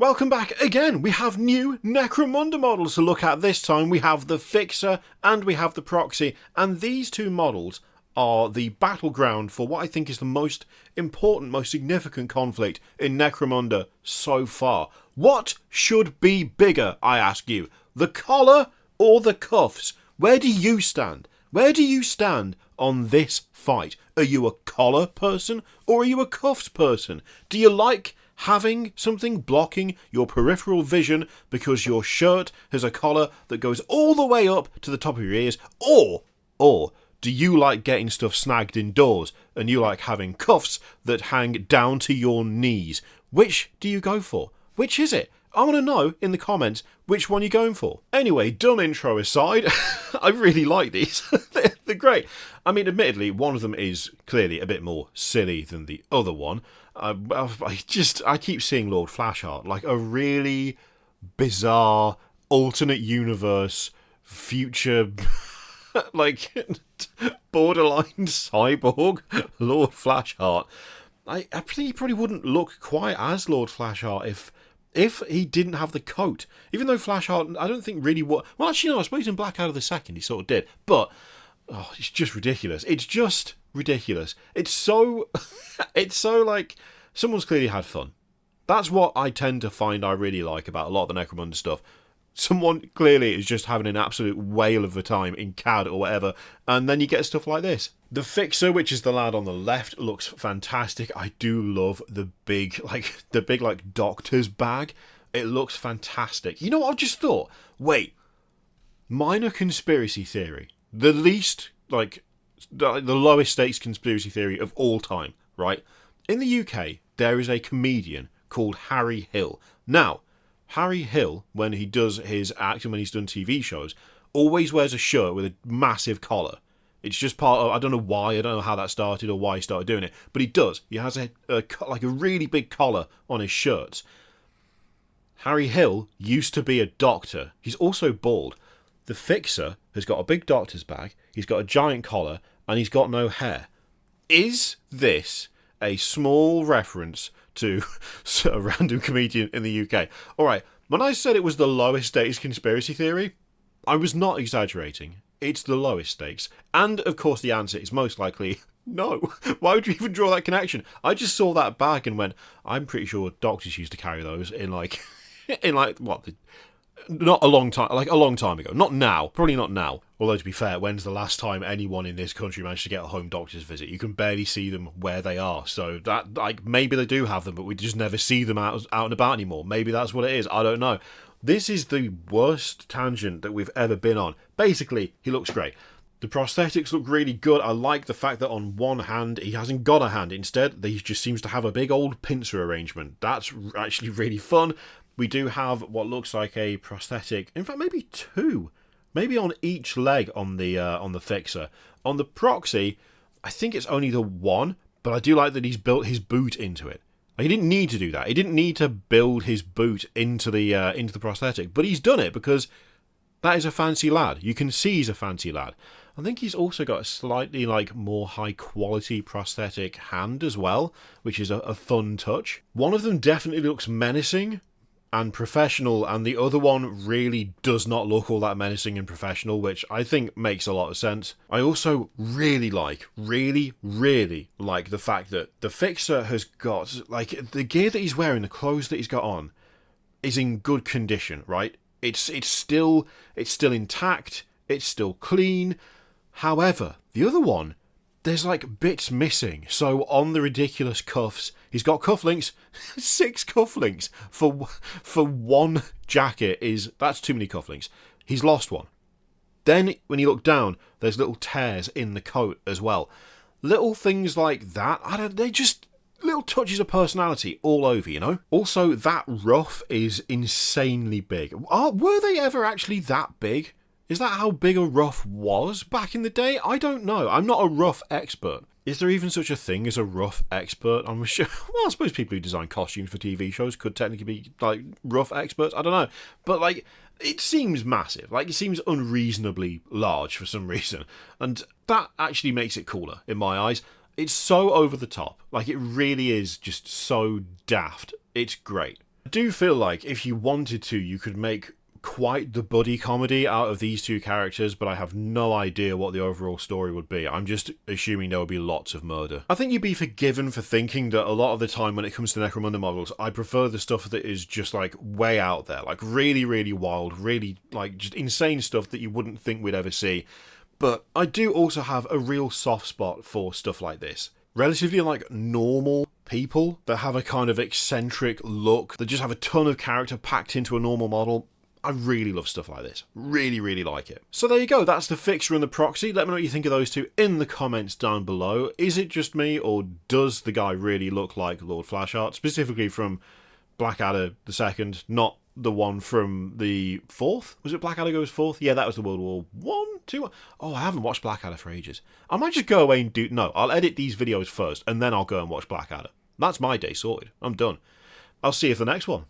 Welcome back again. We have new Necromunda models to look at this time. We have the Fixer and we have the Proxy, and these two models are the battleground for what I think is the most important, most significant conflict in Necromunda so far. What should be bigger, I ask you? The collar or the cuffs? Where do you stand? Where do you stand on this fight? Are you a collar person or are you a cuffs person? Do you like having something blocking your peripheral vision because your shirt has a collar that goes all the way up to the top of your ears? Or do you like getting stuff snagged indoors and you like having cuffs that hang down to your knees? Which do you go for? Which is it? I want to know in the comments which one you're going for. Anyway, dumb intro aside, I really like these. They're great. I mean, admittedly, one of them is clearly a bit more silly than the other one. I keep seeing Lord Flashheart, like a really bizarre alternate universe future, like borderline cyborg Lord Flashheart. I think he probably wouldn't look quite as Lord Flashheart if he didn't have the coat. Even though Flashheart, I don't think really well, actually, no, I suppose in Blackadder the Second he sort of did. But, it's just ridiculous. It's just ridiculous. It's so, it's so like, someone's clearly had fun. That's what I tend to find I really like about a lot of the Necromunda stuff. Someone clearly is just having an absolute whale of a time in CAD or whatever, and then you get stuff like this. The Fixer, which is the lad on the left, looks fantastic. I do love the big doctor's bag. It looks fantastic. You know what I've just thought? Wait, minor conspiracy theory. The least, the lowest stakes conspiracy theory of all time, right? In the UK, there is a comedian called Harry Hill. Now, Harry Hill, when he does his acting, when he's done TV shows, always wears a shirt with a massive collar. It's just part of, I don't know why, I don't know how that started or why he started doing it, but he does. He has a really big collar on his shirts. Harry Hill used to be a doctor. He's also bald. The Fixer has got a big doctor's bag, he's got a giant collar, and he's got no hair. Is this a small reference to a random comedian in the UK? Alright, when I said it was the lowest stakes conspiracy theory, I was not exaggerating. It's the lowest stakes. And, of course, the answer is most likely no. Why would you even draw that connection? I just saw that bag and went, I'm pretty sure doctors used to carry those in not a long time, like a long time ago. Not now, probably not now. Although, to be fair, when's the last time anyone in this country managed to get a home doctor's visit? You can barely see them where they are. So that, maybe they do have them, but we just never see them out and about anymore. Maybe that's what it is. I don't know. This is the worst tangent that we've ever been on. Basically, he looks great. The prosthetics look really good. I like the fact that on one hand, he hasn't got a hand. Instead, he just seems to have a big old pincer arrangement. That's actually really fun. We do have what looks like a prosthetic. In fact, maybe two. Maybe on each leg on the Fixer. On the Proxy, I think it's only the one, but I do like that he's built his boot into it. He didn't need to do that. He didn't need to build his boot into the prosthetic, but he's done it because that is a fancy lad. You can see he's a fancy lad. I think he's also got a slightly more high quality prosthetic hand as well, which is a fun touch. One of them definitely looks menacing and professional, and the other one really does not look all that menacing and professional, which I think makes a lot of sense. I also really like the fact that the Fixer has got, the gear that he's wearing, the clothes that he's got on, is in good condition, right? It's still intact, it's still clean. However, the other one, there's bits missing. So on the ridiculous cuffs, he's got cufflinks, 6 cufflinks for one jacket that's too many cufflinks. He's lost one. Then when you look down, there's little tears in the coat as well. Little things like that, they just little touches of personality all over, you know? Also, that ruff is insanely big. Were they ever actually that big? Is that how big a ruff was back in the day? I don't know. I'm not a ruff expert. Is there even such a thing as a ruff expert? I'm sure. Well, I suppose people who design costumes for TV shows could technically be ruff experts. I don't know. But it seems massive. It seems unreasonably large for some reason. And that actually makes it cooler in my eyes. It's so over the top. It really is just so daft. It's great. I do feel like if you wanted to, you could make quite the buddy comedy out of these two characters, but I have no idea what the overall story would be. I'm just assuming there would be lots of murder. I think you'd be forgiven for thinking that a lot of the time when it comes to Necromunda models, I prefer the stuff that is just like way out there, like really, really wild, really like just insane stuff that you wouldn't think we'd ever see. But I do also have a real soft spot for stuff like this. Relatively like normal people that have a kind of eccentric look, that just have a ton of character packed into a normal model. I really love stuff like this. Really, really like it. So there you go. That's the Fixer and the Proxy. Let me know what you think of those two in the comments down below. Is it just me, or does the guy really look like Lord Flashheart? Specifically from Blackadder II, not the one from the 4th? Was it Blackadder Goes 4th? Yeah, that was the World War 1, 2. Oh, I haven't watched Blackadder for ages. I might just go away and do... No, I'll edit these videos first, and then I'll go and watch Blackadder. That's my day sorted. I'm done. I'll see you for the next one.